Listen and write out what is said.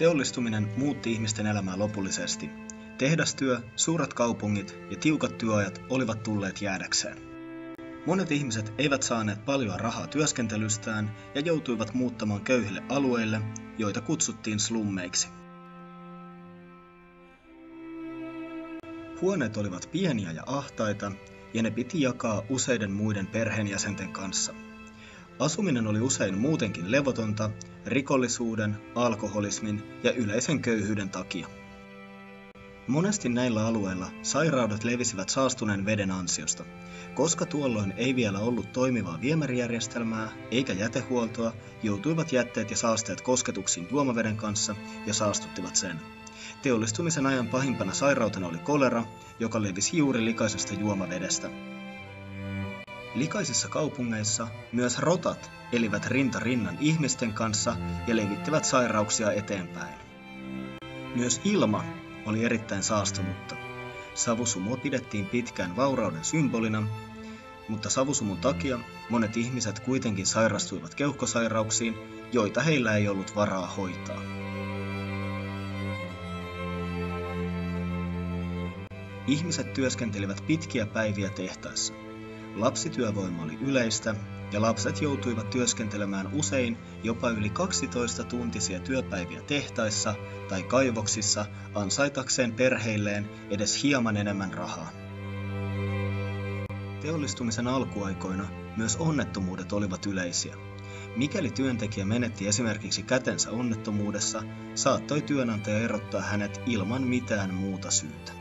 Teollistuminen muutti ihmisten elämää lopullisesti. Tehdastyö, suuret kaupungit ja tiukat työajat olivat tulleet jäädäkseen. Monet ihmiset eivät saaneet paljon rahaa työskentelystään ja joutuivat muuttamaan köyhille alueille, joita kutsuttiin slummeiksi. Huoneet olivat pieniä ja ahtaita, ja ne piti jakaa useiden muiden perheenjäsenten kanssa. Asuminen oli usein muutenkin levotonta rikollisuuden, alkoholismin ja yleisen köyhyyden takia. Monesti näillä alueilla sairaudet levisivät saastuneen veden ansiosta. Koska tuolloin ei vielä ollut toimivaa viemärijärjestelmää eikä jätehuoltoa, joutuivat jätteet ja saasteet kosketuksiin juomaveden kanssa ja saastuttivat sen. Teollistumisen ajan pahimpana sairautena oli kolera, joka levisi juuri likaisesta juomavedestä. Likaisissa kaupungeissa myös rotat elivät rinta rinnan ihmisten kanssa ja levittivät sairauksia eteenpäin. Myös ilma oli erittäin saastunutta. Savusumua pidettiin pitkään vaurauden symbolina, mutta savusumun takia monet ihmiset kuitenkin sairastuivat keuhkosairauksiin, joita heillä ei ollut varaa hoitaa. Ihmiset työskentelivät pitkiä päiviä tehtaissa. Lapsityövoima oli yleistä ja lapset joutuivat työskentelemään usein jopa yli 12-tuntisia työpäiviä tehtaissa tai kaivoksissa ansaitakseen perheilleen edes hieman enemmän rahaa. Teollistumisen alkuaikoina myös onnettomuudet olivat yleisiä. Mikäli työntekijä menetti esimerkiksi kätensä onnettomuudessa, saattoi työnantaja erottaa hänet ilman mitään muuta syytä.